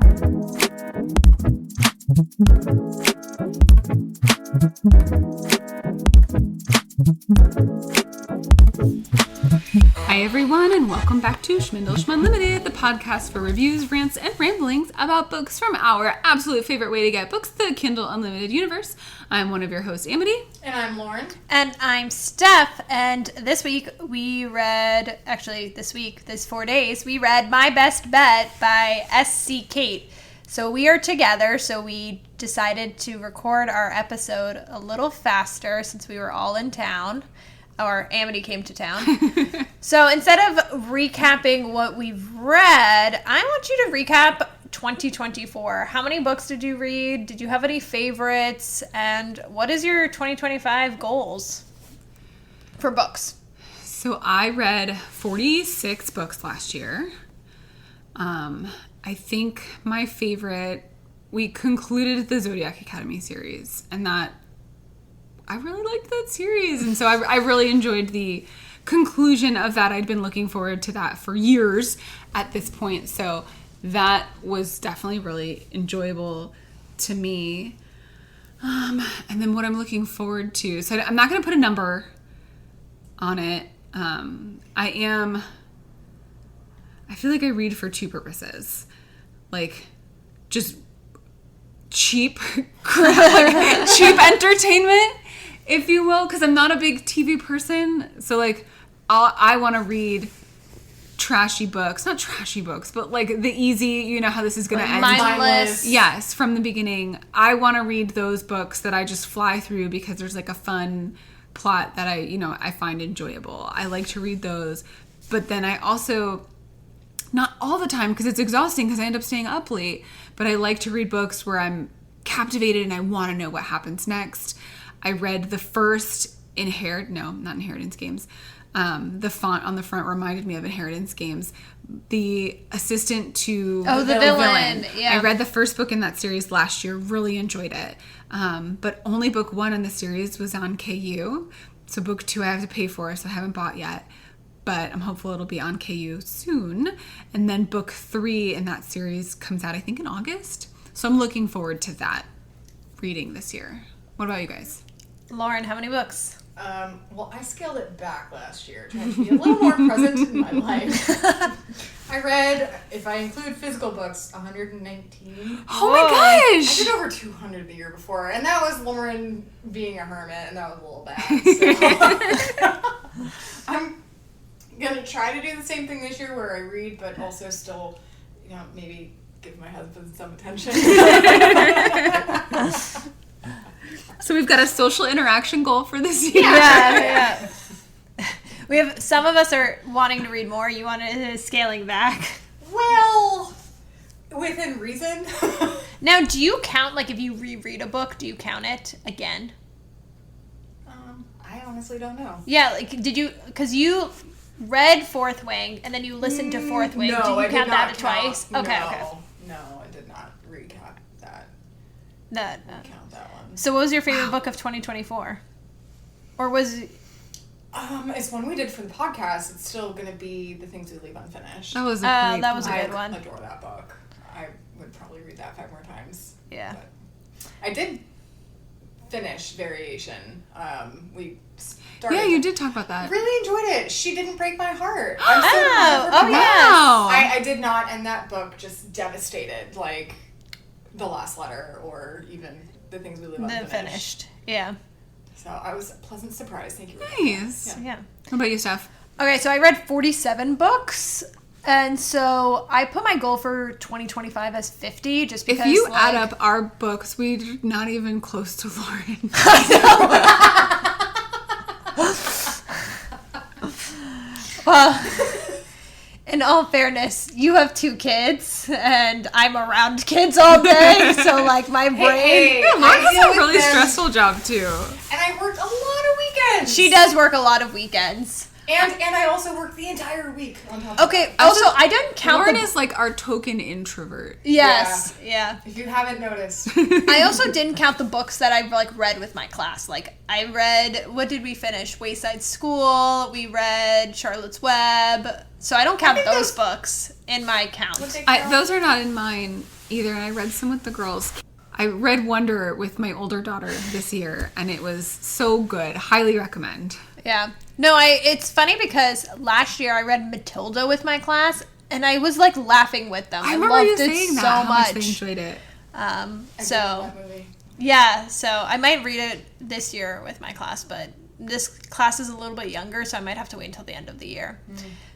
Hi everyone, and welcome back to Shmindle Shmumlimited, the podcast for reviews, rants, and ramblings about books from our absolute favorite way to get books, the Kindle Unlimited universe. I'm one of your hosts, Amity. And I'm Lauren. And I'm Steph. And this week we read, these 4 days, we read My Best Bet by S.C. Kate. So we are together, so we decided to record our episode a little faster since we were all in town. Or Amity came to town. So instead of recapping what we've read, I want you to recap 2024. How many books did you read? Did you have any favorites? And what is your 2025 goals for books? So I read 46 books last year. I think my favorite, we concluded the Zodiac Academy series, and that I really liked that series, and so I really enjoyed the conclusion of that. I'd been looking forward to that for years at this point, so that was definitely really enjoyable to me. And then what I'm looking forward to, so I'm not going to put a number on it. I feel like I read for two purposes, like just cheap entertainment, if you will, because I'm not a big TV person. So, like, I want to read trashy books. Not trashy books, but, like, the easy, you know how this is going to end. Mindless. Yes, from the beginning. I want to read those books that I just fly through because there's, like, a fun plot that I find enjoyable. I like to read those. But then I also, not all the time because it's exhausting because I end up staying up late, but I like to read books where I'm captivated and I want to know what happens next. I read the first Inheritance Games. The font on the front reminded me of Inheritance Games. The assistant to the villain. Yeah. I read the first book in that series last year, really enjoyed it. But only book 1 in the series was on KU. So book 2 I have to pay for, so I haven't bought yet. But I'm hopeful it'll be on KU soon. And then book 3 in that series comes out, I think, in August. So I'm looking forward to that reading this year. What about you guys? Lauren, how many books? Well, I scaled it back last year, trying to be a little more present in my life. I read, if I include physical books, 119. Oh my gosh! I did over 200 the year before, and that was Lauren being a hermit, and that was a little bad. So I'm gonna try to do the same thing this year, where I read, but also still, maybe give my husband some attention. So we've got a social interaction goal for this year. Yeah. We have, some of us are wanting to read more. You want to scaling back? Well, within reason. Now, do you count, like, if you reread a book, do you count it again? I honestly don't know. Yeah, like, did you, because you read Fourth Wing, and then you listened to Fourth Wing. No, did you I count did that not twice? Count, Okay. No, I did not recap that. Count that one. So what was your favorite book of 2024? Or was... It's one we did for the podcast. It's still going to be The Things We Leave Unfinished. That was a great that was a book. good one. I adore that book. I would probably read that 5 more times. Yeah. But I did finish Variation. We started. Yeah, you did talk about that. Really enjoyed it. She didn't break my heart. Oh, yes. Wow. I did not, and that book just devastated, like, the last letter or even The Things We Leave Unfinished. Finished. Yeah. So I was a pleasant surprise. Thank you. Nice. Yeah. What about you, Steph? Okay, so I read 47 books, and so I put my goal for 2025 as 50, just because, if you add up our books, we're not even close to Lauren. Well, in all fairness, you have 2 kids, and I'm around kids all day, so, like, my brain... Hey, Lauren has a really stressful job, too. And I worked a lot of weekends. She does work a lot of weekends. And I also worked the entire week on top of Okay, that. also, I didn't count Lauren is like our token introvert. Yes, yeah. If you haven't noticed. I also didn't count the books that I, like, read with my class. Like, I read, what did we finish? Wayside School, we read Charlotte's Web. So I don't count those books in my count. Those are not in mine either, and I read some with the girls. I read Wonder with my older daughter this year, and it was so good. Highly recommend. Yeah. No, it's funny because last year I read Matilda with my class, and I was like laughing with them. I remember loved you it saying so that, how much much. they enjoyed it. I did So love that movie. yeah, so I might read it this year with my class, but this class is a little bit younger, so I might have to wait until the end of the year.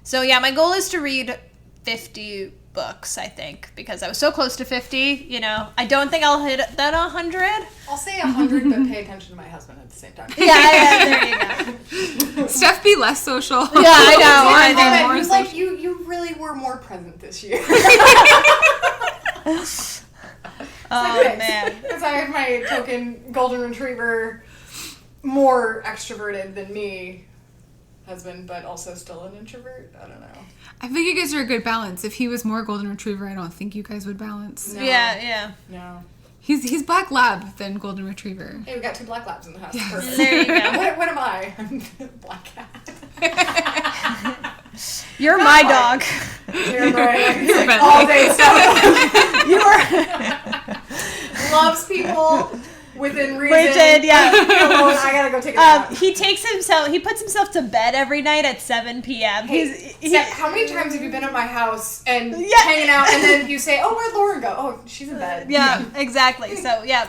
So yeah, my goal is to read 50 books, I think, because I was so close to 50. You know, I don't think I'll hit that 100. I'll say 100, but pay attention to my husband at the same time. Yeah, there you go. Steph be less social. Yeah, I know. I I know. know. He was like, you really were more present this year. Oh man. Because I have my token golden retriever, more extroverted than me husband, but also still an introvert. I don't know. I think you guys are a good balance. If he was more golden retriever, I don't think you guys would balance. No. Yeah. No. He's black lab than golden retriever. Hey, we got 2 black labs in the house. Yes. Perfect. There you go. What am I? I'm the black cat. You're my dog. You're right. It's like Bentley. all day stuff. You are. Loves people within reason. Yeah. Alone, I gotta go take a nap. He puts himself to bed every night at 7 p.m. Hey, Steph, how many times have you been at my house and Yeah. hanging out, and then you say, "Oh, where'd Lauren go? Oh, she's in bed." Yeah, exactly. So, yeah,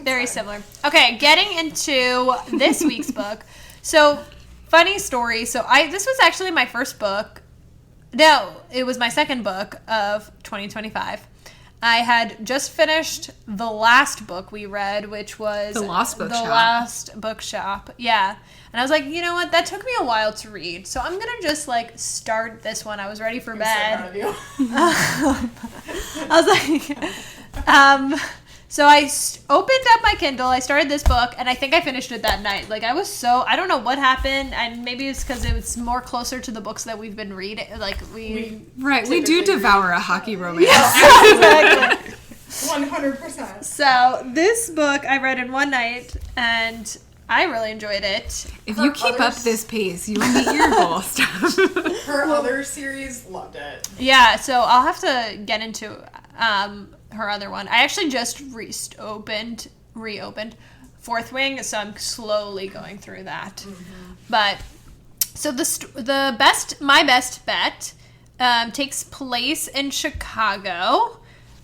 very similar. Okay, getting into this week's book. So, funny story. So, this was actually my first book. No, it was my second book of 2025. I had just finished the last book we read, which was The Lost Bookshop. The Lost Bookshop. Yeah. And I was like, you know what? That took me a while to read. So I'm going to just like start this one. I was ready for I'm bed. so proud of you. I was like, so I opened up my Kindle, I started this book, and I think I finished it that night. Like, I don't know what happened, and maybe it's because it was more closer to the books that we've been reading. Like, we We do devour a hockey romance. exactly. 100%. So, this book I read in one night, and I really enjoyed it. If you keep up this pace, you will meet your goal, Steph. Her other series, loved it. Yeah, so I'll have to get into her other one. I actually just reopened Fourth Wing, so I'm slowly going through that. Mm-hmm. But so my best bet takes place in Chicago.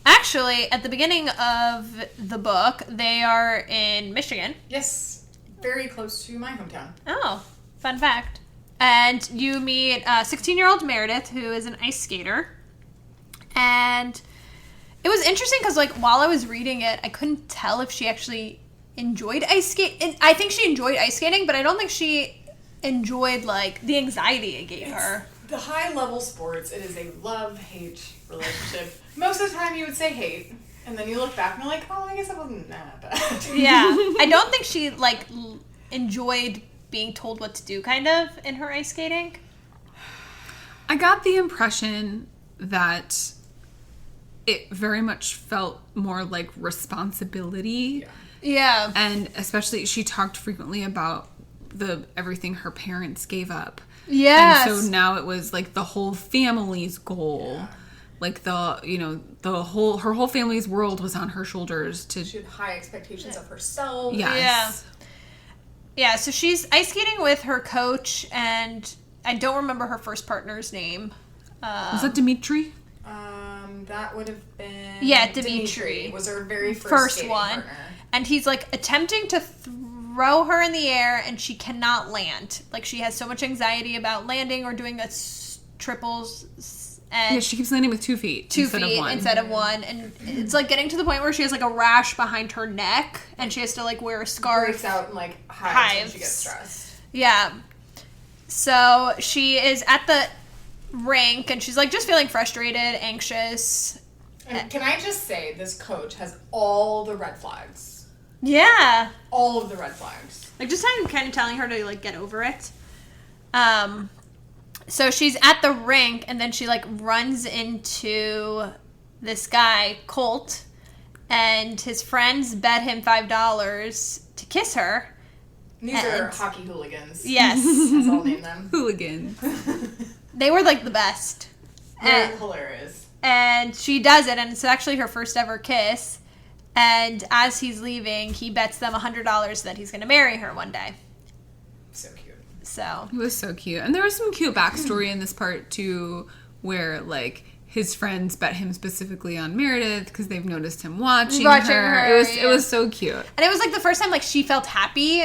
Actually, at the beginning of the book, they are in Michigan. Yes, very close to my hometown. Oh, fun fact. And you meet 16-year-old Meredith, who is an ice skater. And it was interesting because, like, while I was reading it, I couldn't tell if she actually enjoyed ice skating. I think she enjoyed ice skating, but I don't think she enjoyed, like, the anxiety it gave her. The high-level sports, it is a love-hate relationship. Most of the time you would say hate, and then you look back and you're like, oh, I guess it wasn't that bad. Yeah. I don't think she, like, enjoyed being told what to do, kind of, in her ice skating. I got the impression that it very much felt more like responsibility. Yeah. And especially she talked frequently about everything her parents gave up. Yes. And so now it was like the whole family's goal. Yeah. Like her whole family's world was on her shoulders she had high expectations of herself. Yes. Yeah, so she's ice skating with her coach, and I don't remember her first partner's name. Was that Dimitri? That would have been... Yeah, Dimitri. Was her very first one. Partner. And he's, like, attempting to throw her in the air, and she cannot land. Like, she has so much anxiety about landing or doing a triples. And yeah, she keeps landing with 2 feet instead of one. And it's, like, getting to the point where she has, like, a rash behind her neck, and she has to, like, wear a scarf. Breaks out and, like, hives when she gets stressed. Yeah. So she is at the rink, and she's, like, just feeling frustrated, anxious. And can I just say, this coach has all the red flags. Yeah. All of the red flags. Like, just kind of telling her to, like, get over it. So she's at the rink, and then she, like, runs into this guy, Colt, and his friends bet him $5 to kiss her. These are hockey hooligans. Yes. As I'll name them. Hooligans. They were, like, the best. They're hilarious. And she does it, and it's actually her first ever kiss. And as he's leaving, he bets them $100 that he's going to marry her one day. So cute. So It was so cute. And there was some cute backstory in this part, too, where, like, his friends bet him specifically on Meredith because they've noticed him watching her. It was so cute. And it was, like, the first time, like, she felt happy.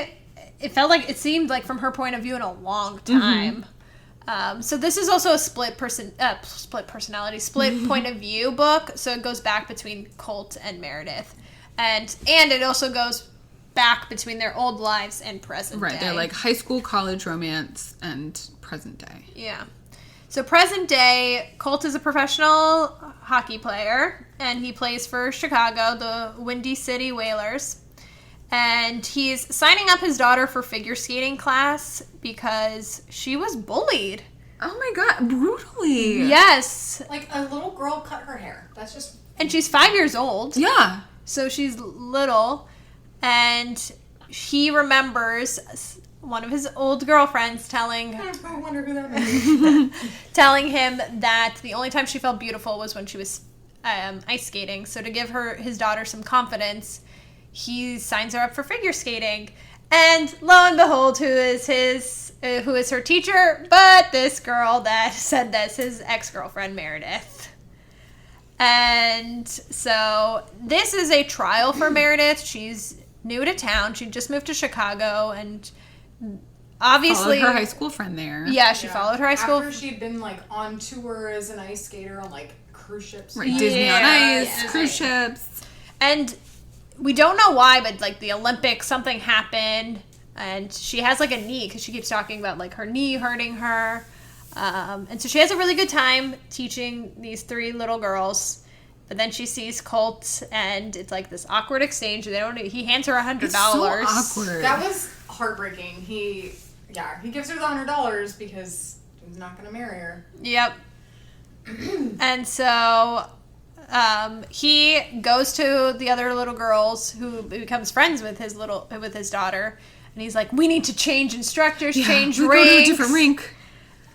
It seemed like, from her point of view, in a long time. So this is also a split point of view book. So it goes back between Colt and Meredith, and it also goes back between their old lives and present day. Right, they're like high school, college romance, and present day. Yeah. So present day, Colt is a professional hockey player, and he plays for Chicago, the Windy City Whalers. And he's signing up his daughter for figure skating class because she was bullied. Oh my god, brutally. Yes. Like, a little girl cut her hair. That's just... And she's 5 years old. Yeah. So she's little. And he remembers one of his old girlfriends telling I wonder who that is. telling him that the only time she felt beautiful was when she was ice skating. So to give his daughter some confidence, he signs her up for figure skating, and lo and behold, who is her teacher? But this girl that said this, his ex-girlfriend Meredith. And so this is a trial for Meredith. She's new to town. She just moved to Chicago, and obviously followed her high school friend there. Yeah, she followed her high school. After she'd been, like, on tour as an ice skater on, like, cruise ships. Right, Disney on Ice, Yeah. cruise ships. And we don't know why, but, like, the Olympics, something happened, and she has, like, a knee, because she keeps talking about, like, her knee hurting her. And so she has a really good time teaching these 3 little girls. But then she sees Colt, and it's, like, this awkward exchange. He hands her $100. It's so awkward. That was heartbreaking. He gives her the $100 because he's not going to marry her. Yep. And so he goes to the other little girls, who becomes friends with his daughter, and he's like, "We need to change instructors, change we rinks." Go to a different rink.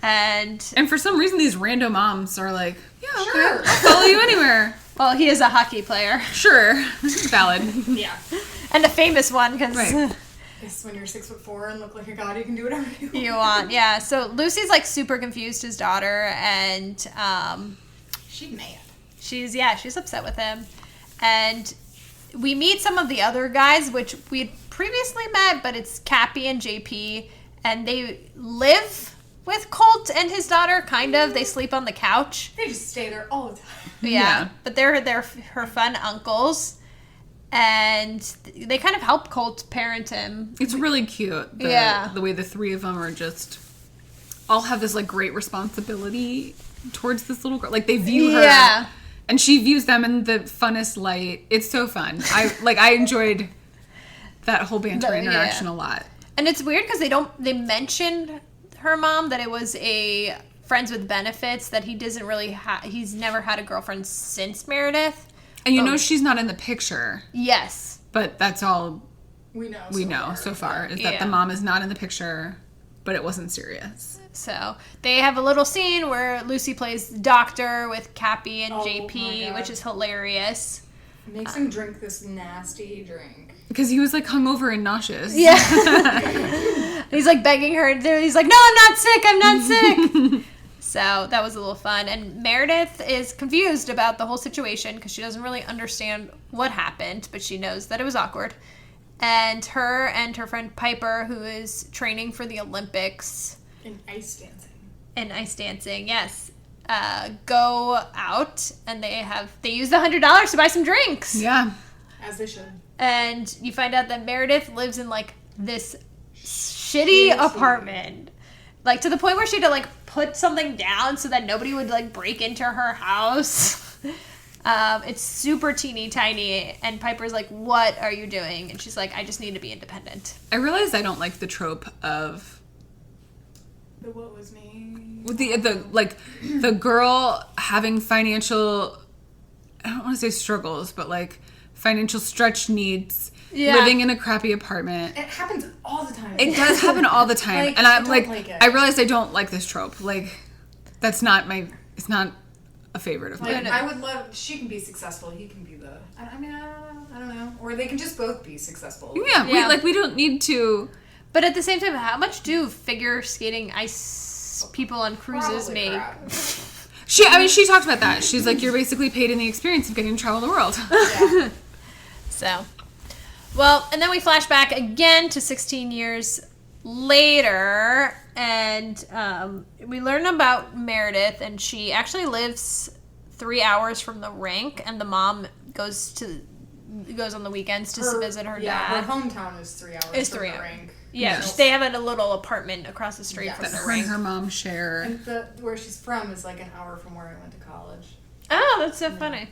And for some reason, these random moms are like, "Yeah, okay, Sure. I'll follow you anywhere." well, he is a hockey player, Sure, valid. Yeah. and a famous one because Right. Guess when you're 6'4" and look like a god, you can do whatever you want. you want. Yeah. So Lucy's like super confused, his daughter, and She's mad. she's upset with him, and we meet some of the other guys, which we had previously met, but it's Cappy and JP, and they live with Colt and his daughter, kind of. They sleep on the couch. They just stay there all the time. Yeah. But they're her fun uncles, and they kind of help Colt parent him. It's really cute. The way the 3 of them are just all have this like great responsibility towards this little girl. Like they view her, and she views them in the funnest light. It's so fun. I enjoyed that whole banter interaction a lot. And it's weird because they mentioned her mom, that it was a friends with benefits, that he doesn't really he's never had a girlfriend since Meredith. And you know she's not in the picture. Yes. But that's all we know so far is that the mom is not in the picture, but it wasn't serious. So they have a little scene where Lucy plays doctor with Cappy and JP, which is hilarious. Makes him drink this nasty drink. Because he was like hungover and nauseous. Yeah. He's like begging her. He's like, "No, I'm not sick. I'm not sick." So that was a little fun. And Meredith is confused about the whole situation because she doesn't really understand what happened, but she knows that it was awkward. And her friend Piper, who is training for the Olympics. In ice dancing. Yes. Go out, and they use the $100 to buy some drinks. Yeah. As they should. And you find out that Meredith lives in like this shitty apartment. Like to the point where she had to like put something down so that nobody would like break into her house. It's super teeny tiny, and Piper's like, "What are you doing?" And she's like, "I just need to be independent." I realized I don't like the trope of The what was me? the girl having financial, I don't want to say struggles, but like financial stretch needs, living in a crappy apartment. It happens all the time. It does happen all the time. Like, And I'm I like, don't like it. I realized I don't like this trope. Like, that's not it's not a favorite of Like, mine. I would love, she can be successful, he can be I don't know. Or they can just both be successful. Yeah, we don't need to... But at the same time, how much do figure skating ice people on cruises Probably make? crap. She talked about that. She's like, you're basically paid in the experience of getting to travel the world. Yeah. So, well, and then we flash back again to 16 years later, and we learn about Meredith, and she actually lives 3 hours from the rink, and the mom goes on the weekends to visit her dad. Her hometown is 3 hours Is from 3 the hours. rink. Yeah, Yes. they have a little apartment across the street Yes. from That the her and rink. her mom share. And where she's from is like an hour from where I went to college. Oh, that's so funny.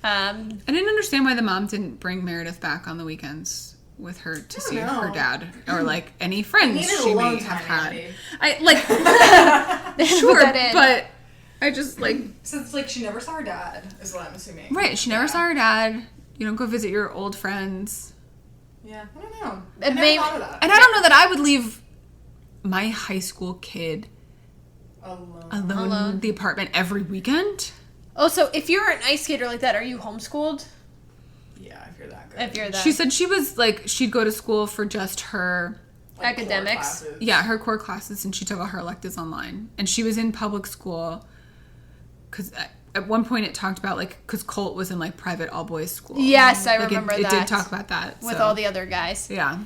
I didn't understand why the mom didn't bring Meredith back on the weekends with her to see know. her dad or like any friends Needed she alone may have time, had. Andy. I like They put sure, that in. but I just like So it's like she never saw her dad, is what I'm assuming. right. She never saw her dad. You don't go visit your old friends, Yeah, I don't know. It I never may- thought of that. and I don't know that I would leave my high school kid alone in the apartment every weekend. Oh, so if you're an ice skater like that, are you homeschooled? Yeah, if you're that good. If you're that She said she was like she'd go to school for just her Like, core academics. classes. yeah, her core classes, and she took all her electives online. And she was in public school because at one point it talked about like because Colt was in like private all boys school. Yes, I Like, remember it that. did talk about that with so. all the other guys. Yeah.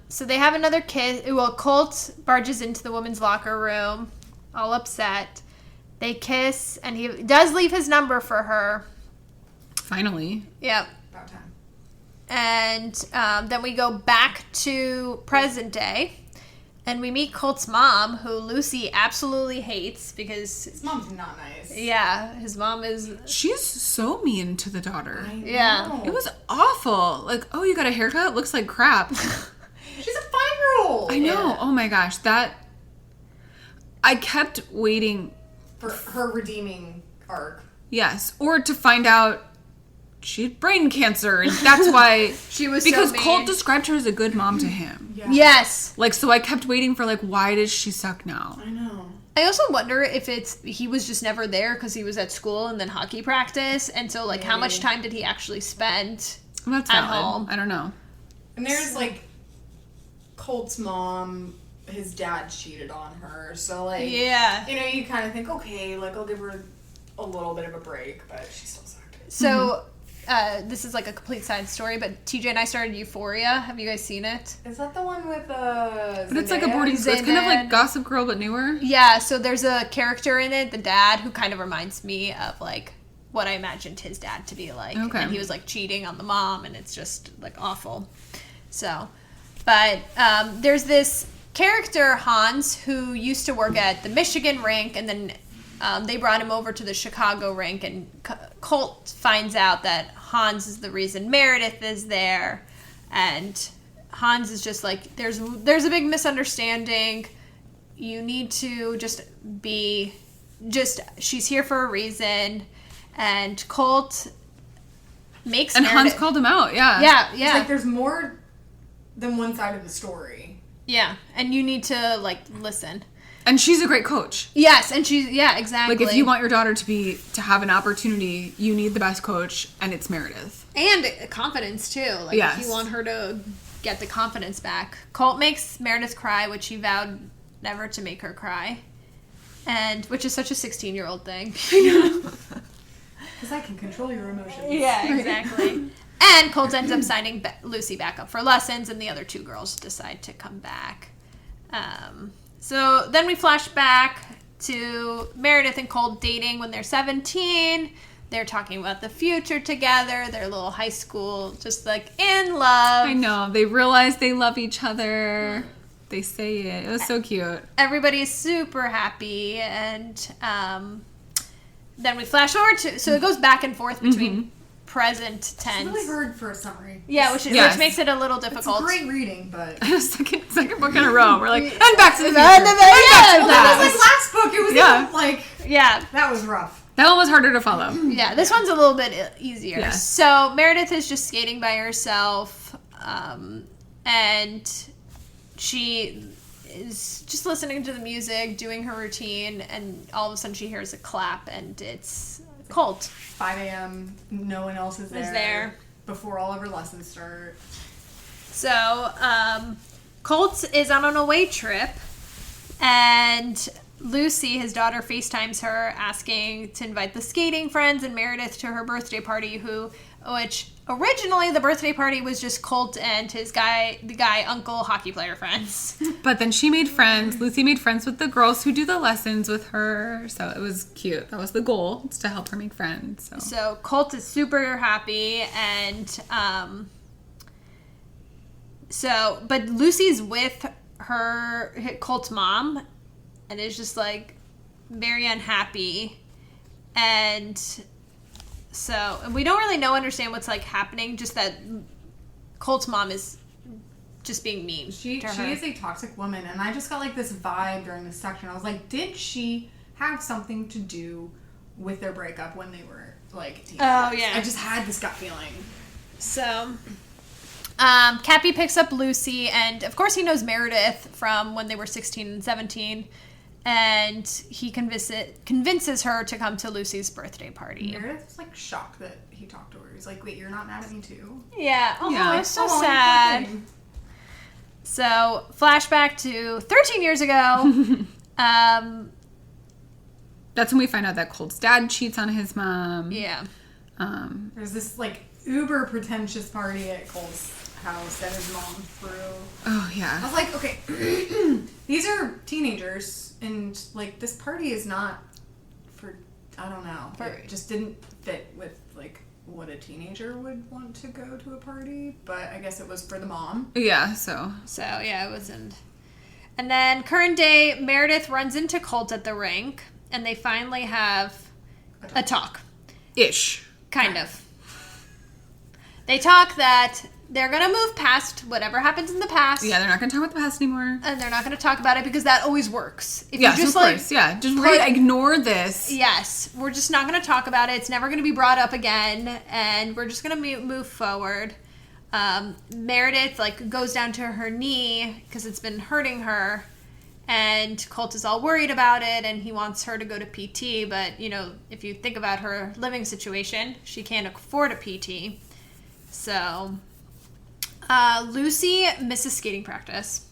So they have another kiss. Well, Colt barges into the women's locker room, all upset. They kiss, and he does leave his number for her. Finally. Yep. About time. And then we go back to present day, and we meet Colt's mom, who Lucy absolutely hates because, His mom's not nice. yeah, his mom is. She's so mean to the daughter. I Yeah. know. It was awful. Like, oh, you got a haircut? It looks like crap. She's a 5-year-old. I know. Yeah. Oh my gosh. I kept waiting. For her redeeming arc. Yes. Or to find out she had brain cancer. And that's why. She was because so mean. Colt described her as a good mom to him. Yeah. Yes. Like, so I kept waiting for, like, why does she suck now? I know. I also wonder if he was just never there because he was at school and then hockey practice, and so like how much Maybe. time did he actually spend? That's At valid. home. I don't know. And there's like Colt's mom, his dad cheated on her, so like Yeah. you know, you kind of think, okay, like I'll give her a little bit of a break, but she still sucked. So this is like a complete side story, but TJ and I started Euphoria. Have you guys seen it? Is that the one with But it's like a Zendaya? boarding school. It's kind of Zendaya. like Gossip Girl, but newer. Yeah. So there's a character in it, the dad, who kind of reminds me of like what I imagined his dad to be like. Okay. And he was like cheating on the mom, and it's just like awful. So, but there's this character, Hans, who used to work at the Michigan rink, and then they brought him over to the Chicago rink, and Colt finds out that Hans is the reason Meredith is there, and Hans is just like, there's a big misunderstanding. You need to she's here for a reason, and Colt makes And Meredith, Hans called him out, yeah. yeah, It's yeah, like there's more than one side of the story. yeah, and you need to like listen. And she's a great coach. Yes, and she's exactly. Like, if you want your daughter to have an opportunity, you need the best coach, and it's Meredith. and confidence too. Like Yes. if you want her to get the confidence back. Colt makes Meredith cry, which he vowed never to make her cry, and which is such a 16-year-old thing. Because I can control your emotions. Yeah, exactly. And Colt ends up signing Lucy back up for lessons, and the other two girls decide to come back. So then we flash back to Meredith and Colt dating when they're 17. They're talking about the future together. They're little high school, just like in love. I know. They realize they love each other. They say it. It was so cute. Everybody's super happy, and then we flash forward to, so it goes back and forth between present It's tense. really hard for a summary. Yeah, which Yes. makes it a little It's difficult. great reading, but second book in a row. We're like, and back to the future. Yeah, And back to the that was past. like last book. It was Yeah. even, like Yeah, that was rough. That one was harder to follow. yeah. This one's a little bit easier. Yes. So Meredith is just skating by herself, and she is just listening to the music, doing her routine, and all of a sudden she hears a clap, and it's Colt. 5 a.m. No one else is there. Before all of her lessons start. So, Colt is on an away trip, and Lucy, his daughter, FaceTimes her asking to invite the skating friends and Meredith to her birthday party, which originally the birthday party was just Colt and the guy uncle hockey player friends. But then she made friends. Lucy made friends with the girls who do the lessons with her. So it was cute. That was the goal, was to help her make friends. So Colt is super happy, and but Lucy's with Colt's mom, and is just like very unhappy, and we don't really understand what's like happening, just that Colt's mom is just being mean. She to her. is a toxic woman, and I just got like this vibe during this section. I was like, did she have something to do with their breakup when they were like teenagers? Oh yeah. I just had this gut feeling. So Cappy picks up Lucy, and of course he knows Meredith from when they were 16 and 17. And he convinces her to come to Lucy's birthday party. Meredith was like shocked that he talked to her. He's like, wait, you're not mad at me too? Yeah. Oh, Yeah. it's so sad. So, flashback to 13 years ago. That's when we find out that Colt's dad cheats on his mom. Yeah. There's this like uber pretentious party at Cole's house that his mom threw. Oh, yeah. I was like, okay, these are teenagers. And, like, this party is not for, I don't know. It just didn't fit with, like, what a teenager would want to go to a party. But I guess it was for the mom. Yeah, so. So, yeah, it wasn't. And then, current day, Meredith runs into Colt at the rink. And they finally have a talk. Ish. Kind of. They talk that they're going to move past whatever happens in the past. Yeah, they're not going to talk about the past anymore. And they're not going to talk about it because that always works. If Yes, you just, of course. Yeah, just ignore this. Yes, we're just not going to talk about it. It's never going to be brought up again. And we're just going to move forward. Meredith, like, goes down to her knee because it's been hurting her. And Colt is all worried about it, and he wants her to go to PT. But, you know, if you think about her living situation, she can't afford a PT. So, Lucy misses skating practice.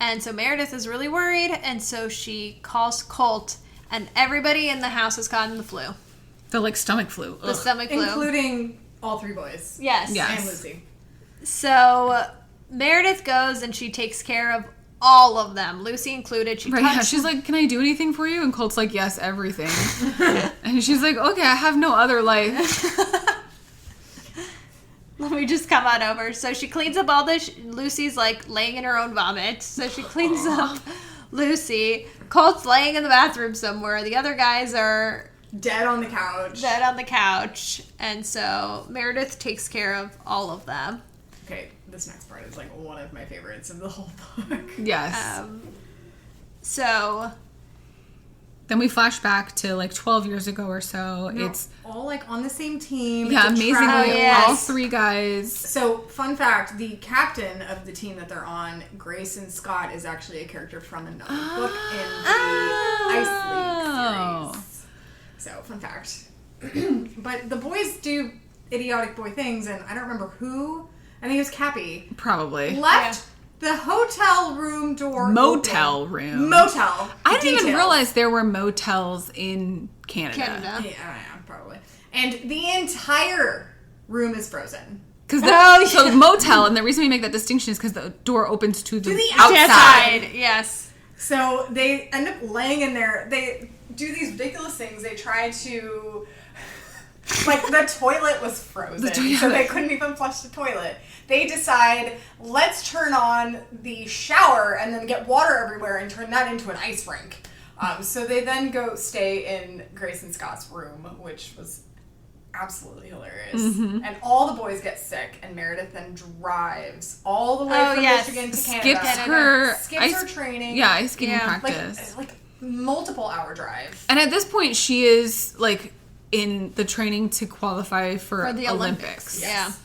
And so Meredith is really worried, and so she calls Colt, and everybody in the house has gotten the flu. The, like, stomach flu. The stomach flu. Including all three boys. Yes. And Lucy. So, Meredith goes, and she takes care of all of them, Lucy included. She yeah, she's like, can I do anything for you? And Colt's like, yes, everything. And she's like, okay, I have no other life. Let me just come on over. So she cleans up all the... Lucy's like laying in her own vomit. So she cleans up Lucy. Colt's laying in the bathroom somewhere. The other guys are... Dead on the couch. And so Meredith takes care of all of them. Okay, this next part is like one of my favorites of the whole book. Yes. So then we flash back to like 12 years ago or so. No, it's all like on the same team. Yeah, It's a amazingly, travel- yes. all three guys. So, fun fact, the captain of the team that they're on, Grayson Scott, is actually a character from another book in the Ice League series. So, fun fact. But the boys do idiotic boy things, and I don't remember who. I think it was Cappy. Probably. Left the hotel room door Motel open. room. Motel. I didn't even Details. realize there were motels in Canada. Yeah, probably. And the entire room is frozen. Because so motel, and the reason we make that distinction is because the door opens to the outside. Yes. So they end up laying in there. They do these ridiculous things. They try to... Like, the toilet was frozen, so they couldn't even flush the toilet. They decide, let's turn on the shower and then get water everywhere and turn that into an ice rink. So they then go stay in Grayson Scott's room, which was absolutely hilarious. Mm-hmm. And all the boys get sick, and Meredith then drives all the way from Michigan to Canada. Skips her training. Yeah, ice skating practice. Like multiple hour drive. And at this point, she is, like, in the training to qualify for the Olympics. Yes.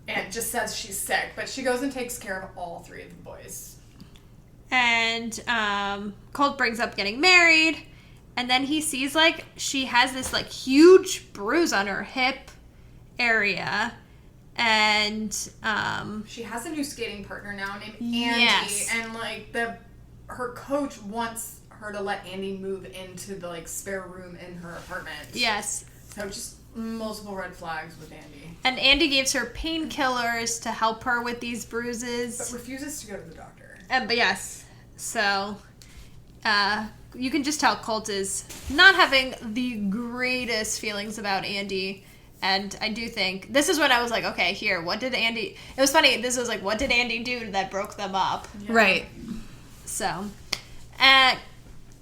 Yeah. And it just says she's sick, but she goes and takes care of all three of the boys. And Colt brings up getting married. And then he sees, like, she has this, like, huge bruise on her hip area. And she has a new skating partner now named Andy. Yes. And, like, her coach wants her to let Andy move into the, like, spare room in her apartment. Yes. So just multiple red flags with Andy. And Andy gives her painkillers to help her with these bruises. But refuses to go to the doctor. But yes. So, you can just tell Colt is not having the greatest feelings about Andy. And I do think, this is when I was like, okay, here, what did Andy... It was funny, this was like, what did Andy do that broke them up? Yeah. Right. So,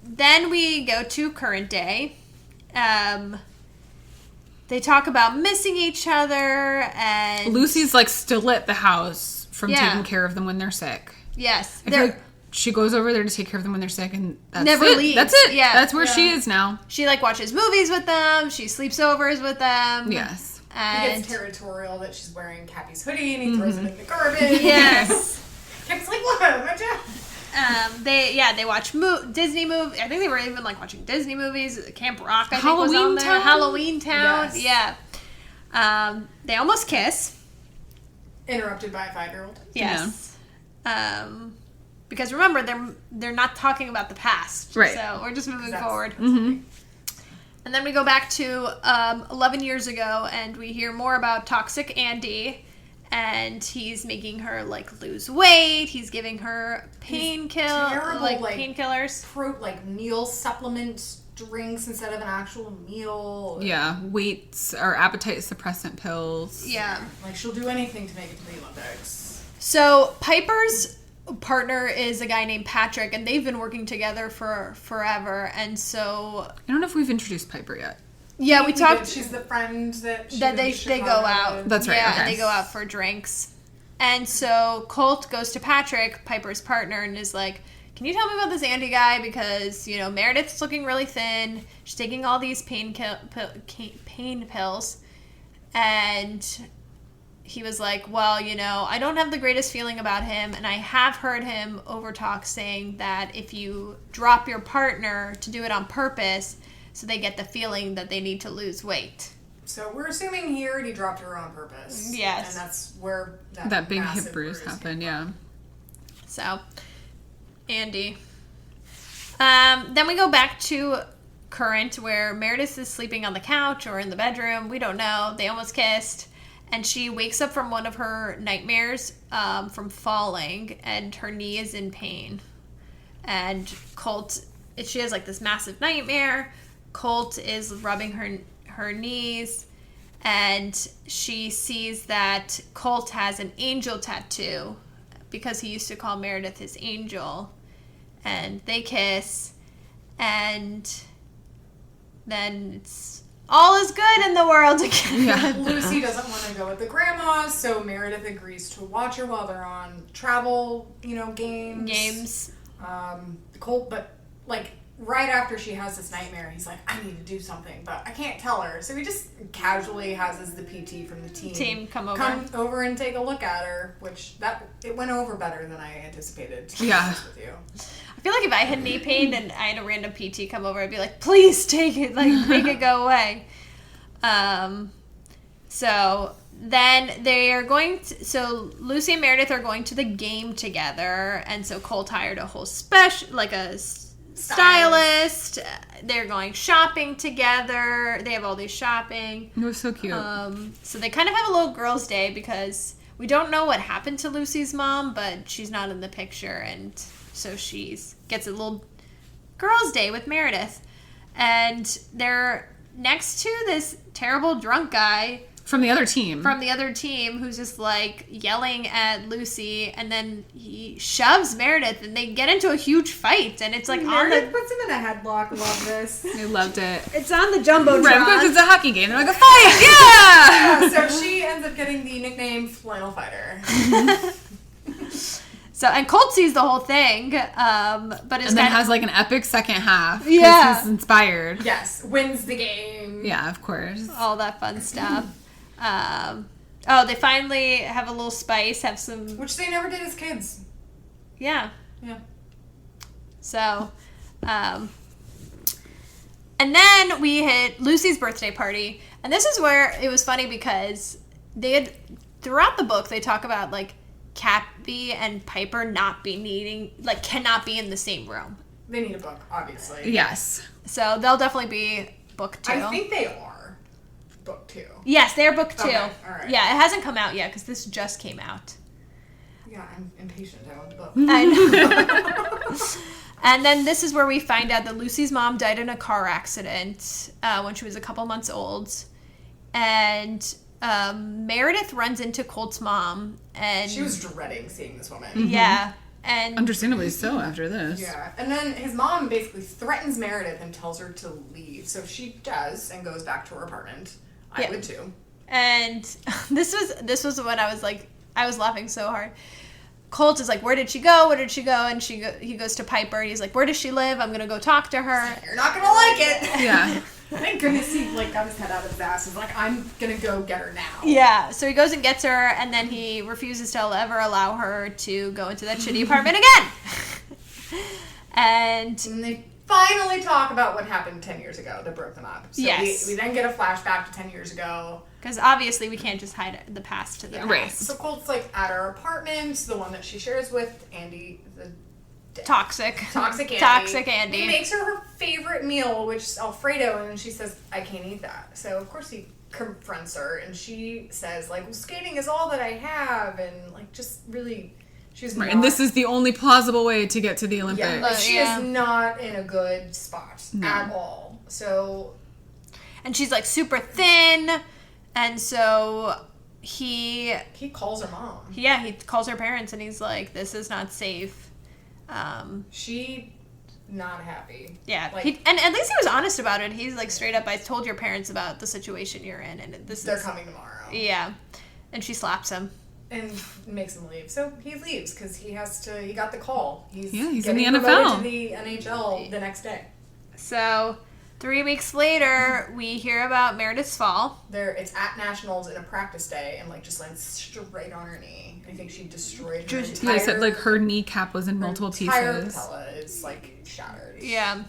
then we go to current day. They talk about missing each other, and... Lucy's, like, still at the house from taking care of them when they're sick. Yes. I feel like she goes over there to take care of them when they're sick, and that's never it. leaves. That's it. Yeah. That's where she is now. She, like, watches movies with them. She sleeps overs with them. Yes. And he gets territorial that she's wearing Cappy's hoodie, and he throws it in the garbage. Yes. Cappy's like, look, my job. They watch Disney movies. I think they were even, like, watching Disney movies. Camp Rock, I think, was on there. Halloween Town. Yes. Yeah. They almost kiss. Interrupted by a 5-year-old. Yes. Yeah. Because remember, they're not talking about the past. Right. So we're just moving forward. Mm-hmm. And then we go back to 11 years ago, and we hear more about Toxic Andy. And he's making her, like, lose weight. He's giving her painkillers. Meal supplement drinks instead of an actual meal. Yeah, weights or appetite suppressant pills. Yeah. Like, she'll do anything to make it to the Olympics. So Piper's partner is a guy named Patrick, and they've been working together for forever. And so I don't know if we've introduced Piper yet. Yeah, we talked. She's the friend that they go out. That's right. Yeah, okay. and they go out for drinks. And so Colt goes to Patrick, Piper's partner, and is like, "Can you tell me about this Andy guy? Because Meredith's looking really thin. She's taking all these pain pills." And he was like, "Well, I don't have the greatest feeling about him, and I have heard him overtalk saying that if you drop your partner to do it on purpose, so they get the feeling that they need to lose weight." So we're assuming here he dropped her on purpose. Yes. And that's where that big hip bruise happened, yeah. So, Andy. Then we go back to current, where Meredith is sleeping on the couch or in the bedroom. We don't know. They almost kissed. And she wakes up from one of her nightmares from falling, and her knee is in pain. And Colt, she has like this massive nightmare. Colt is rubbing her knees, and she sees that Colt has an angel tattoo because he used to call Meredith his angel. And they kiss, and then it's all is good in the world again. Yeah. Lucy doesn't want to go with the grandma, so Meredith agrees to watch her while they're on travel, games. Colt, but right after she has this nightmare, he's like, I need to do something, but I can't tell her. So he just casually has the PT from the team come over and take a look at her, which it went over better than I anticipated. To be Yeah. honest with you. I feel like if I had knee pain and I had a random PT come over, I'd be like, please take it, make it go away. So then they are so Lucy and Meredith are going to the game together, and so Colt hired a whole stylist. They're going shopping together. They have all these shopping. It was so cute. So they kind of have a little girls' day because we don't know what happened to Lucy's mom, but she's not in the picture, and so she gets a little girls' day with Meredith. And they're next to this terrible drunk guy from the other team who's just yelling at Lucy, and then he shoves Meredith, and they get into a huge fight, and it's Meredith puts him in a headlock. Love this. I loved it. It's on the Jumbotron. Right, because it's a hockey game. They're like, a fight! Yeah! So she ends up getting the nickname Flannel Fighter. So, and Colt sees the whole thing, but and then has an epic second half. Yeah. He's inspired. Yes, wins the game. Yeah, of course. All that fun stuff. They finally have a little spice, have some... Which they never did as kids. Yeah. Yeah. So, and then we hit Lucy's birthday party. And this is where it was funny because throughout the book, they talk about, like, Cappy and Piper cannot be in the same room. They need a book, obviously. Yes. So they'll definitely be book 2. I think they are book 2. Yes, they're book 2. Okay, all right. Yeah, it hasn't come out yet because this just came out. Yeah, I'm impatient. I want the book. I know. And then this is where we find out that Lucy's mom died in a car accident when she was a couple months old. And Meredith runs into Colt's mom. And She was dreading seeing this woman. yeah. And Understandably so after this. Yeah, and then his mom basically threatens Meredith and tells her to leave. So she does and goes back to her apartment. I would too. And this was when I was laughing so hard. Colt is like, where did she go? Where did she go? And he goes to Piper and he's like, where does she live? I'm gonna go talk to her. You're not gonna like it. Yeah. Thank goodness he got his head out of his ass. He's like, I'm gonna go get her now. Yeah, so he goes and gets her, and then he refuses to ever allow her to go into that shitty apartment again. And they finally talk about what happened 10 years ago that broke them up. So Yes. we then get a flashback to 10 years ago. because obviously we can't just hide the past to the past. Right. So Colt's like at her apartment, the one that she shares with Andy, the Toxic Andy. He makes her favorite meal, which is Alfredo, and she says, I can't eat that. So, of course, he confronts her, and she says, like, well, skating is all that I have, and, like, just really, she's Right. not... And this is the only plausible way to get to the Olympics. Yeah, like, she is not in a good spot at all. So... And she's, like, super thin, and so he calls her mom. Yeah, he calls her parents, and he's like, this is not safe. She not happy. Yeah, Like, and at least he was honest about it. He's like straight up, I told your parents about the situation you're in, and they're coming tomorrow. Yeah, and she slaps him. And makes him leave. So he leaves because he got the call. He's in getting the promoted NFL. to the NHL the next day. So 3 weeks later, we hear about Meredith's fall. It's at Nationals in a practice day and like just lands straight on her knee. I think she destroyed her entire... They said like her kneecap was in multiple entire pieces. patella is like shattered. Yeah.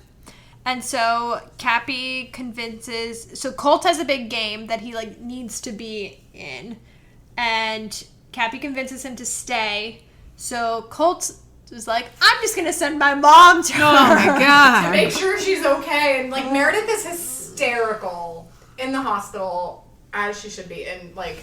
And so Cappy convinces... So Colt has a big game that he like needs to be in. And Cappy convinces him to stay. So Colt was like, I'm just going to send my mom to her. Oh my god. To make sure she's okay. And like Meredith is hysterical in the hospital as she should be. And like...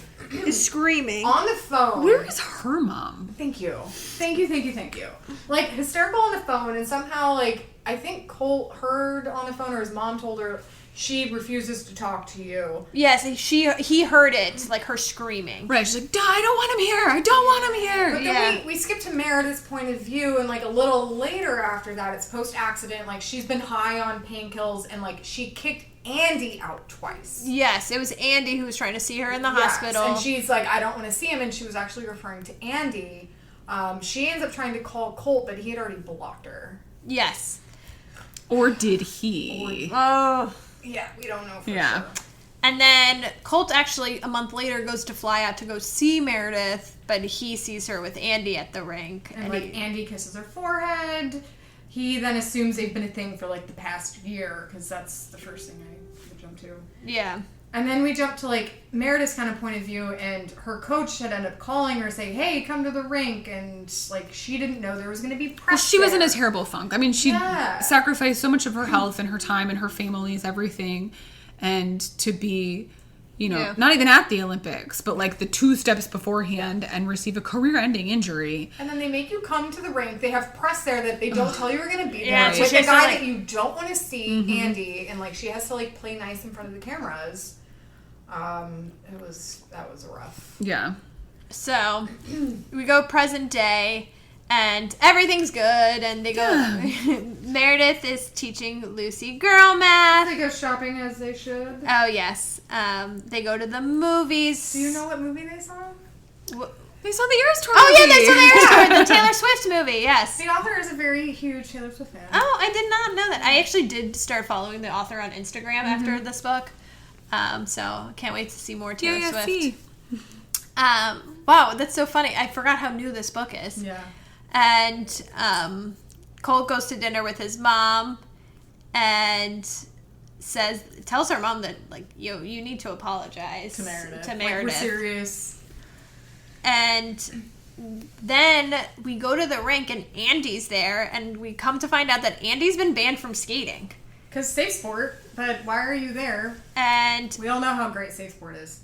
screaming. On the phone. Where is her mom? Thank you. Thank you. Like, hysterical on the phone, and somehow, like, I think Colt heard on the phone, or his mom told her, she refuses to talk to you. Yes, he heard it, like her screaming. Right, she's like, I don't want him here. I don't want him here. But then we skip to Meredith's point of view, and, like, a little later after that, it's post-accident, like, she's been high on painkills, and, like, she kicked Andy out twice. Yes, it was Andy who was trying to see her in the hospital. And she's like, I don't want to see him, and she was actually referring to Andy. She ends up trying to call Colt, but he had already blocked her. Yes. Or did he? Oh. Yeah, we don't know for sure. And then Colt actually, a month later, goes to fly out to go see Meredith, but he sees her with Andy at the rink. And like, Andy kisses her forehead. He then assumes they've been a thing for, like, the past year, because that's the first thing I would jump to. Yeah. And then we jump to, like, Meredith's kind of point of view, and her coach had ended up calling her, saying, hey, come to the rink, and, like, she didn't know there was going to be press Well, she was in there. a terrible funk. I mean, she sacrificed so much of her health and her time and her family's everything, and to be... not even at the Olympics, but like the 2 steps beforehand and receive a career-ending injury. And then they make you come to the rink. They have press there that they don't tell you are going to be there. Yeah, With a guy that you don't want to see, Andy, and like she has to like play nice in front of the cameras. That was rough. Yeah. So we go present day, and everything's good, and they go... Meredith is teaching Lucy girl math. They go shopping as they should. Oh, yes. They go to the movies. Do you know what movie they saw? They saw the Eras Tour Oh, movie. yeah, they saw the Eras Tour, the Taylor Swift movie, yes. The author is a very huge Taylor Swift fan. Oh, I did not know that. I actually did start following the author on Instagram after this book. So can't wait to see more Taylor Swift. See. Wow, that's so funny. I forgot how new this book is. Yeah. And Colt goes to dinner with his mom and tells her mom that, like, you need to apologize To Meredith. To Like, Meredith. we're serious. And then we go to the rink and Andy's there, and we come to find out that Andy's been banned from skating. Because safe sport, but why are you there? And We all know how great safe sport is.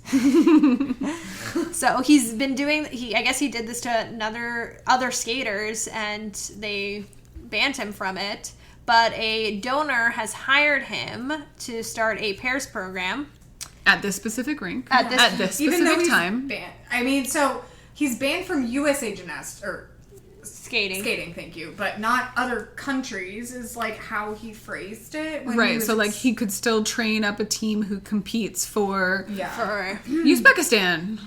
so he's been doing, I guess he did this to other skaters, and they banned him from it. But a donor has hired him to start a pairs program. At this specific rink. At this Even though specific he's time. banned. I mean, so he's banned from USA Skating. thank you, but not other countries is like how he phrased it. When he Right, was so like he could still train up a team who competes for For Uzbekistan.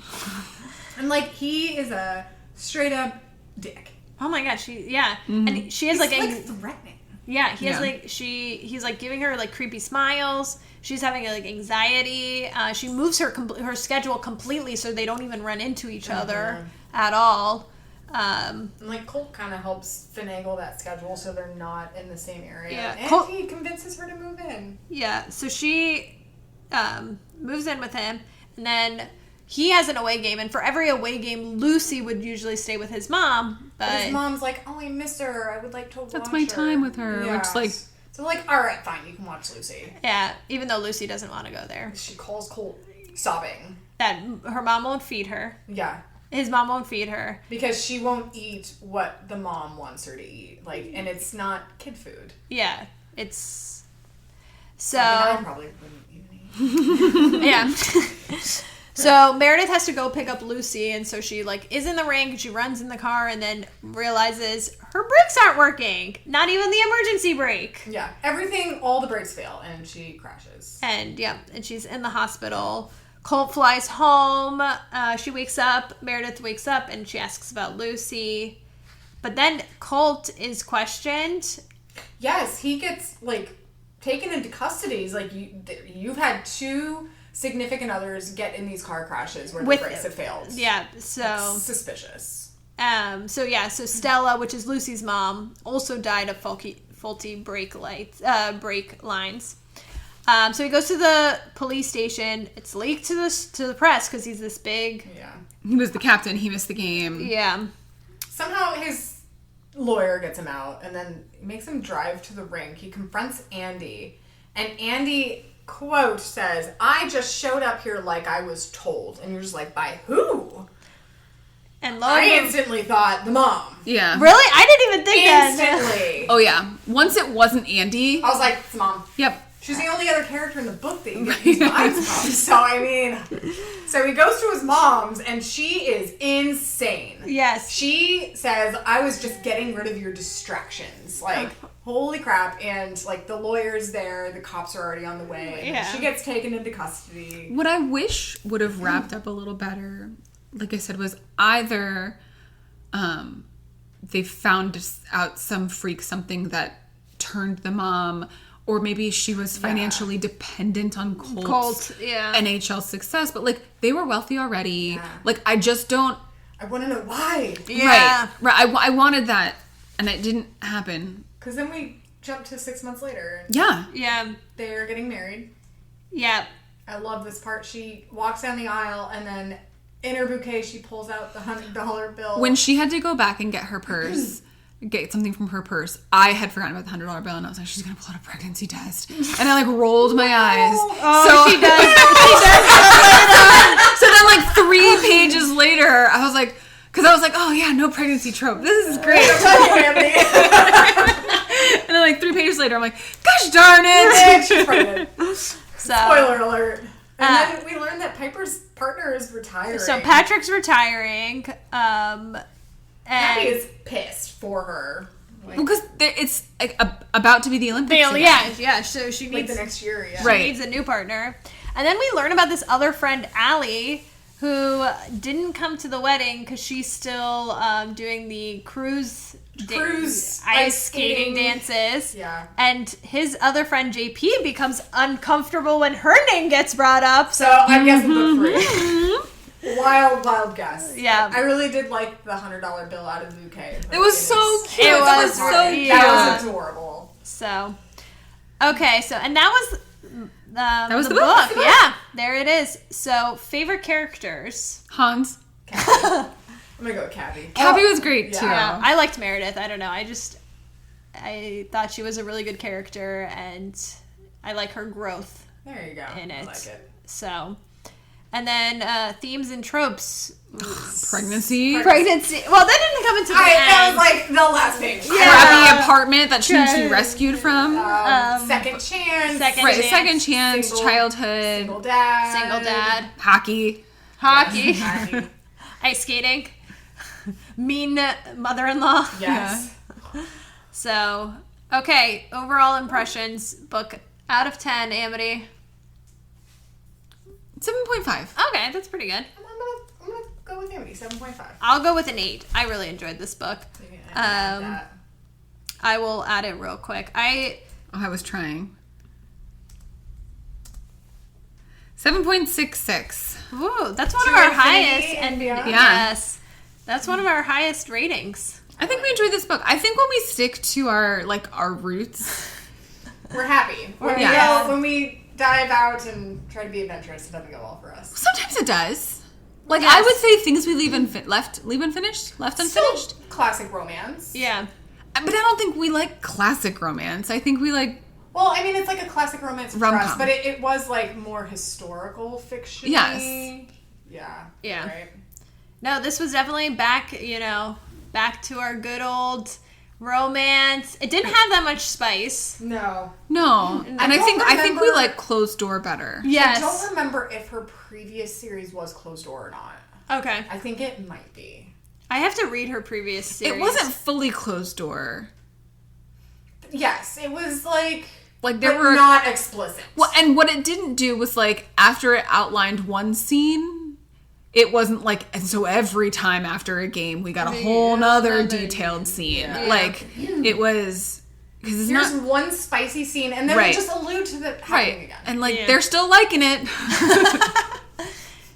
and like he is a straight up dick. oh my gosh, and she has He's like threatening. yeah, he has Yeah. like he's like giving her like creepy smiles. She's having like anxiety. She moves her schedule completely so they don't even run into each other at all. And like Colt kind of helps finagle that schedule so they're not in the same area. Yeah, And he convinces her to move in. Yeah, so she moves in with him, and then he has an away game, and for every away game, Lucy would usually stay with his mom, But his mom's like, oh, I miss her. I would like to watch That's my her. time with her, which, like... So like, all right, fine, you can watch Lucy. yeah, even though Lucy doesn't want to go there. She calls Colt sobbing. That her mom won't feed her. Yeah. His mom won't feed her. Because she won't eat what the mom wants her to eat. Like, and it's not kid food. Yeah, it's... So... I mean, I probably wouldn't even eat. yeah. So Meredith has to go pick up Lucy, and so she like is in the rink, she runs in the car, and then realizes her brakes aren't working. Not even the emergency brake. Yeah. Everything, all the brakes fail, and she crashes. And and she's in the hospital. Colt flies home. She wakes up. Meredith wakes up, and she asks about Lucy. But then Colt is questioned. Yes, he gets, like, taken into custody. He's like, you've had 2 significant others get in these car crashes where the brakes have failed. Yeah, so... It's suspicious. So Stella, which is Lucy's mom, also died of faulty brake lines. So he goes to the police station. It's leaked to the press because he's this big. Yeah. He was the captain. He missed the game. Yeah. Somehow his lawyer gets him out and then makes him drive to the rink. He confronts Andy, and Andy, quote, says, I just showed up here like I was told. And you're just like, by who? And I instantly thought the mom. Yeah. Really? I didn't even think that. Instantly. Oh, yeah. Once it wasn't Andy. I was like, it's mom. Yep. She's the only other character in the book that you get these vibes from. So, I mean, so he goes to his mom's, and she is insane. Yes. She says, I was just getting rid of your distractions. Like, holy crap. And, like, the lawyer's there. The cops are already on the way. Yeah. She gets taken into custody. What I wish would have wrapped up a little better, like I said, was either they found out some freak something that turned the mom, or maybe she was financially dependent on Colt's NHL success. But, like, they were wealthy already. Yeah. Like, I just don't... I want to know why. Yeah. Right. I wanted that, and it didn't happen. Because then we jump to 6 months later. Yeah. Yeah. They're getting married. Yeah. I love this part. She walks down the aisle, and then in her bouquet, she pulls out the $100 bill. When she had to go back and get her purse, get something from her purse, I had forgotten about the $100 bill, and I was like, she's gonna pull out a pregnancy test, and I like rolled my eyes. Oh, she does. So then, like 3 pages later, I was like, because I was like, oh yeah, no pregnancy trope. This is great. And then like 3 pages later, I'm like, gosh darn it. And she's pregnant. So, Spoiler alert. And then we learned that Piper's partner is retiring. so Patrick's retiring. And Abby is pissed for her. Like, Because it's like, about to be the Olympics. yeah. So she like needs the next year, yeah. Right. needs a new partner. And then we learn about this other friend, Allie, who didn't come to the wedding because she's still doing the cruise ice skating dances. Yeah. And his other friend, JP, becomes uncomfortable when her name gets brought up. So I'm guessing book 3. wild guess. Yeah. I really did like the $100 bill out of the UK. It was so cute. It was so cute. That was adorable. So, okay, so, and that was the book. Yeah, there it is. So, favorite characters. Hans. I'm gonna go with Cabby. Cabby was great too. Yeah, I liked Meredith. I don't know. I thought she was a really good character, and I like her growth There you go. in it. I like it. So, and then themes and tropes. Pregnancy. Pregnancy. Well, that didn't come into the That end. was like the last page. Crappy apartment that she needs to be rescued from. Second chance. Second chance, Single- childhood, Single dad. Single dad. hockey. Hockey. Hockey. Ice skating. Mean mother-in-law. Yes. So, okay, overall impressions, book out of 10, Amity. 7.5. Okay, that's pretty good. I'm gonna go with Amity, 7.5. I'll go with an 8. I really enjoyed this book. I will add it real quick. I was trying. 7.66. Ooh, that's one To of our infinity highest. and beyond. Yeah. Yes, that's one of our highest ratings. I think we enjoyed this book. I think when we stick to our roots. We're happy. When we dive out and try to be adventurous, it doesn't go well for us. Sometimes it does. Like, Yes. I would say things we leave unfinished. Still classic romance. Yeah. But I don't think we like classic romance. I think we like... Well, I mean, it's like a classic romance for Rom-com. us, but it was like more historical fiction. Yes. Yeah. Right. No, this was definitely back to our good old romance. It didn't have that much spice. No. No. And I think we remember- like closed door better. Yes. I don't remember if her previous series was closed door or not. Okay. I think it might be. I have to read her previous series. It wasn't fully closed door. Yes, it was like There but were... not explicit. Well, and what it didn't do was, like, after it outlined one scene, it wasn't like, and so every time after a game, we got a whole nother detailed scene. Yeah. Like, it was... Because it's Here's not... one spicy scene, and then Right. we just allude to the happening Right. again. And, like, Yeah. they're still liking it.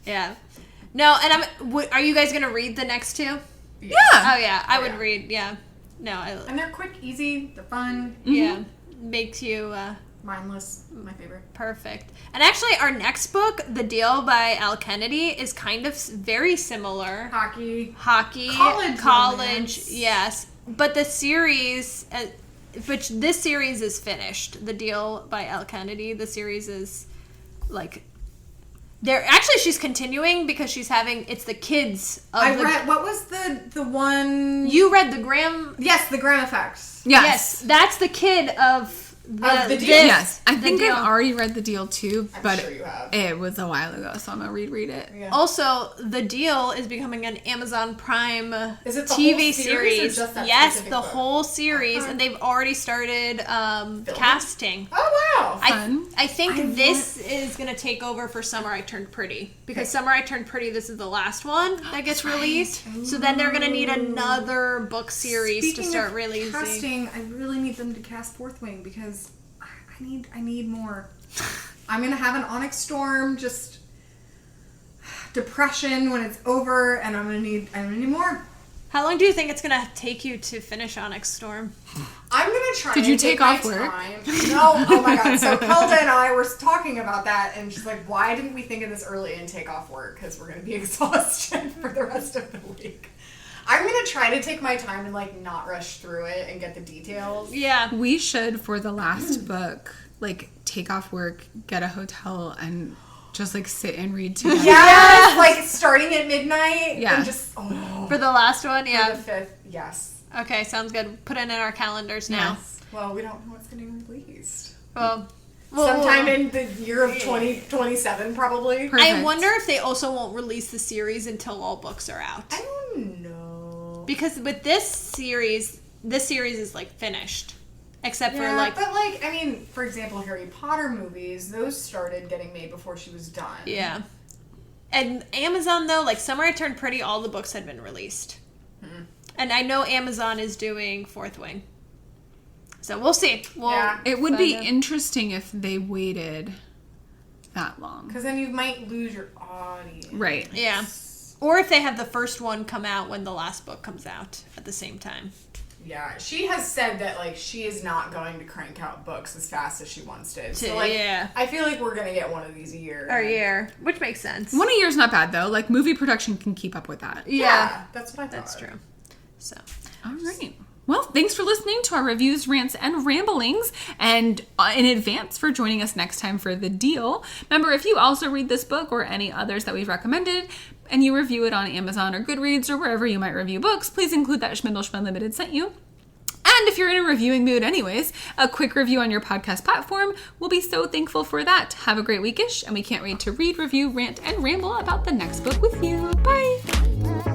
Yeah. No, and are you guys gonna read the next two? Yeah. Oh yeah, I would read. Yeah. No, And they're quick, easy, they're fun, yeah, makes you mindless. My favorite. perfect. And actually, our next book, The Deal by Al Kennedy, is kind of very similar. Hockey. College, romance. yes. But the series, but this series is finished. The Deal by Al Kennedy. The series is like. She's continuing because she's having, it's the kids of I read, what was the one? You read the Graham. Yes, the Graham Effect. Yes, that's the kid of The Deal. Yes. I the think Deal. I've already read The Deal, too, I'm but sure you have. it was a while ago, so I'm going to reread it. Yeah. Also, The Deal is becoming an Amazon Prime Is it the TV whole series or just that yes, specific the book? whole series, and they've already started casting. Oh wow. Fun. I think this is going to take over for Summer I Turned Pretty. Because Summer I Turned Pretty, this is the last one that gets released. So then they're going to need another book series Speaking to start of releasing. casting, I really need them to cast Fourth Wing because I need more. I'm gonna have an Onyx Storm, just depression when it's over, and I'm gonna need more. How long do you think it's going to take you to finish Onyx Storm? I'm gonna try. Did you and take my off work? time. No. Oh my god. So Kelda and I were talking about that, and she's like, "Why didn't we think of this early and take off work? Because we're gonna be exhausted for the rest of the week." I'm gonna try to take my time and like not rush through it and get the details. Yeah. We should, for the last book, like, take off work, get a hotel, and just, like, sit and read together. Yes, like starting at midnight. Yeah. And just For the last one, for yeah. the 5th. Yes. Okay, sounds good. Put it in our calendars now. Yes. Well, we don't know what's getting released. Well, Sometime in the year of 2027, probably. Perfect. I wonder if they also won't release the series until all books are out. I don't know. Because with this series is like finished. Except for Yeah, like but like, I mean, for example, Harry Potter movies, those started getting made before she was done. yeah. And Amazon though, like Summer I Turned Pretty, all the books had been released. And I know Amazon is doing Fourth Wing. So we'll see. Yeah. It would be find out. interesting if they waited that long. Because then you might lose your audience. Right. Yeah. Or if they have the first one come out when the last book comes out at the same time. Yeah, she has said that, like, she is not going to crank out books as fast as she once did. So, like, Yeah. I feel like we're going to get one of these a year. Or a year, which makes sense. One a year's not bad, though. Like, movie production can keep up with that. Yeah, that's what I thought. That's true. So, All right. Well, thanks for listening to our reviews, rants, and ramblings, and in advance for joining us next time for The Deal. Remember, if you also read this book or any others that we've recommended, and you review it on Amazon or Goodreads or wherever you might review books, please include that Shmindle Shmumlimited sent you. And if you're in a reviewing mood anyways, a quick review on your podcast platform, we'll be so thankful for that. Have a great weekish, and we can't wait to read, review, rant, and ramble about the next book with you. Bye!